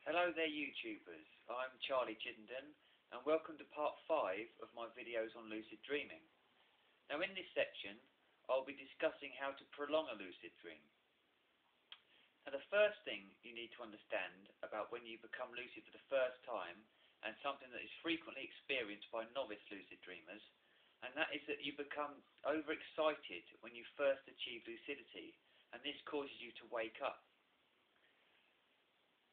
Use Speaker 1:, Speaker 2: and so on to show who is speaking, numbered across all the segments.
Speaker 1: Hello there YouTubers, I'm Charlie Chittenden and welcome to part 5 of my videos on lucid dreaming. Now in this section I'll be discussing how to prolong a lucid dream. Now the first thing you need to understand about when you become lucid for the first time, and something that is frequently experienced by novice lucid dreamers, and that is that you become overexcited when you first achieve lucidity, and this causes you to wake up.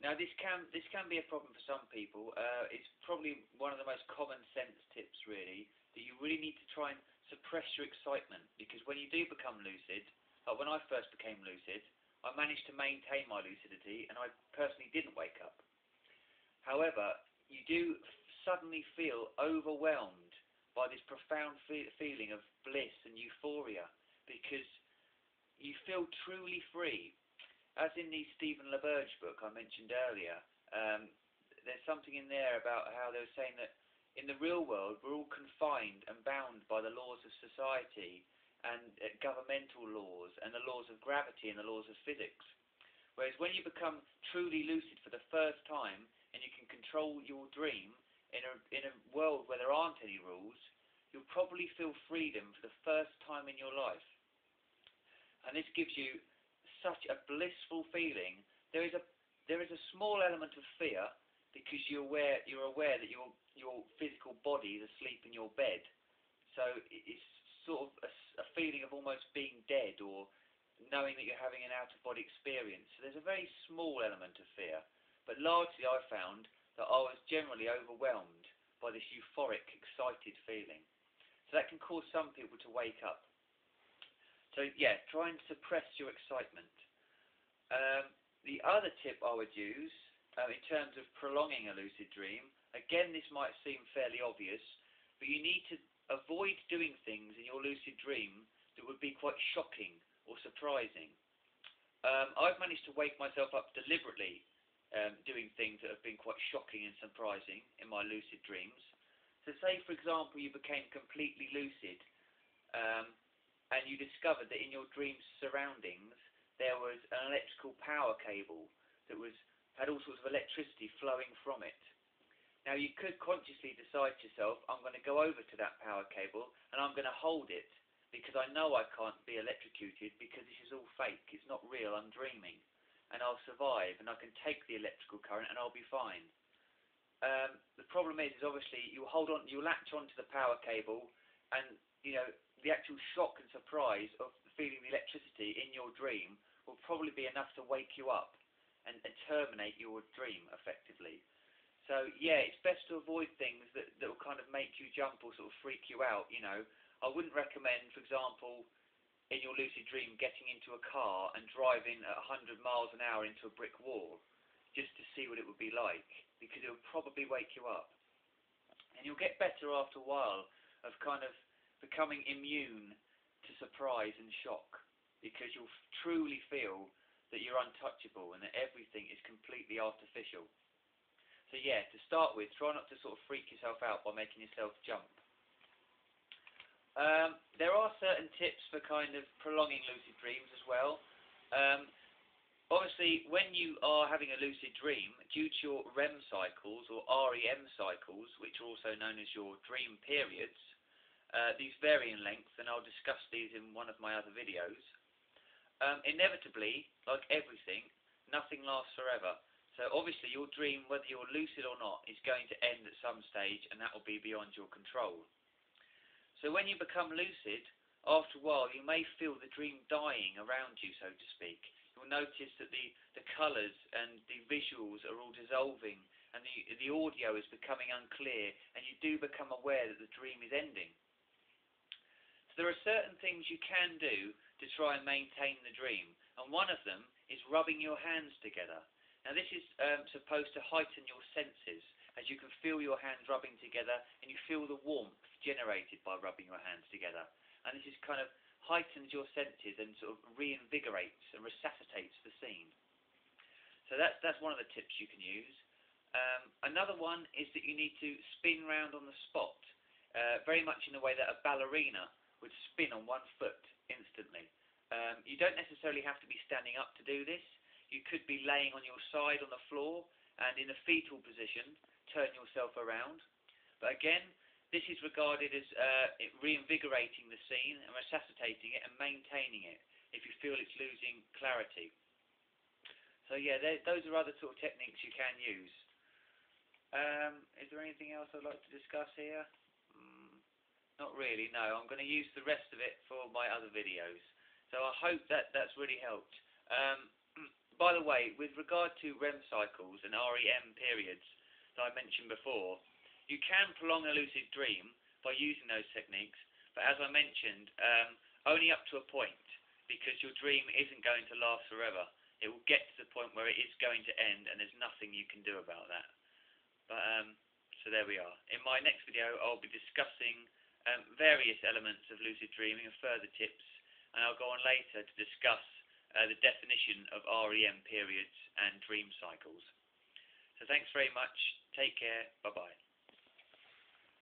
Speaker 1: Now this can be a problem for some people. It's probably one of the most common sense tips really, that you really need to try and suppress your excitement, because when you do become lucid, like when I first became lucid, I managed to maintain my lucidity and I personally didn't wake up. However, you do suddenly feel overwhelmed by this profound feeling of bliss and euphoria, because you feel truly free. As in the Stephen LaBerge book I mentioned earlier, there's something in there about how they were saying that in the real world we're all confined and bound by the laws of society and governmental laws and the laws of gravity and the laws of physics. Whereas when you become truly lucid for the first time and you can control your dream in a world where there aren't any rules, you'll probably feel freedom for the first time in your life. And this gives you such a blissful feeling. There is a small element of fear, because you're aware that your physical body is asleep in your bed. So it's sort of a feeling of almost being dead, or knowing that you're having an out-of-body experience. So there's a very small element of fear, but largely I found that I was generally overwhelmed by this euphoric, excited feeling. So that can cause some people to wake up. So yeah, try and suppress your excitement. The other tip I would use in terms of prolonging a lucid dream, again this might seem fairly obvious, but you need to avoid doing things in your lucid dream that would be quite shocking or surprising. I've managed to wake myself up deliberately doing things that have been quite shocking and surprising in my lucid dreams. So say for example you became completely lucid, and you discovered that in your dream's surroundings there was an electrical power cable that had all sorts of electricity flowing from it. Now you could consciously decide to yourself, I'm going to go over to that power cable and I'm going to hold it, because I know I can't be electrocuted, because this is all fake, it's not real, I'm dreaming, and I'll survive and I can take the electrical current and I'll be fine. The problem is obviously you latch onto the power cable, and the actual shock and surprise of feeling the electricity in your dream will probably be enough to wake you up and terminate your dream effectively. So yeah, it's best to avoid things that will kind of make you jump or sort of freak you out. I wouldn't recommend, for example, in your lucid dream getting into a car and driving at 100 miles an hour into a brick wall just to see what it would be like, because it would probably wake you up. And you'll get better after a while of kind of becoming immune to surprise and shock, because you'll truly feel that you're untouchable and that everything is completely artificial. So yeah, to start with, try not to sort of freak yourself out by making yourself jump. There are certain tips for kind of prolonging lucid dreams as well. Obviously, when you are having a lucid dream, due to your REM cycles or REM cycles, which are also known as your dream periods, these vary in length, and I'll discuss these in one of my other videos. Inevitably, like everything, nothing lasts forever. So obviously your dream, whether you're lucid or not, is going to end at some stage, and that will be beyond your control. So when you become lucid, after a while you may feel the dream dying around you, so to speak. You'll notice that the colours and the visuals are all dissolving, and the audio is becoming unclear, and you do become aware that the dream is ending. So there are certain things you can do to try and maintain the dream, and one of them is rubbing your hands together. Now this is supposed to heighten your senses, as you can feel your hands rubbing together and you feel the warmth generated by rubbing your hands together. And this is kind of heightens your senses and sort of reinvigorates and resuscitates the scene. So that's one of the tips you can use. Another one is that you need to spin round on the spot, very much in the way that a ballerina would spin on one foot instantly. You don't necessarily have to be standing up to do this. You could be laying on your side on the floor and in a fetal position, turn yourself around. But again, this is regarded as reinvigorating the scene and resuscitating it and maintaining it if you feel it's losing clarity. So yeah, those are other sort of techniques you can use. Is there anything else I'd like to discuss here? Not really, no. I'm going to use the rest of it for my other videos. So I hope that that's really helped. By the way, with regard to REM cycles and REM periods that I mentioned before, you can prolong a lucid dream by using those techniques, but as I mentioned, only up to a point, because your dream isn't going to last forever. It will get to the point where it is going to end, and there's nothing you can do about that. But so there we are. In my next video, I'll be discussing various elements of lucid dreaming and further tips, and I'll go on later to discuss the definition of REM periods and dream cycles. So thanks very much. Take care. Bye-bye.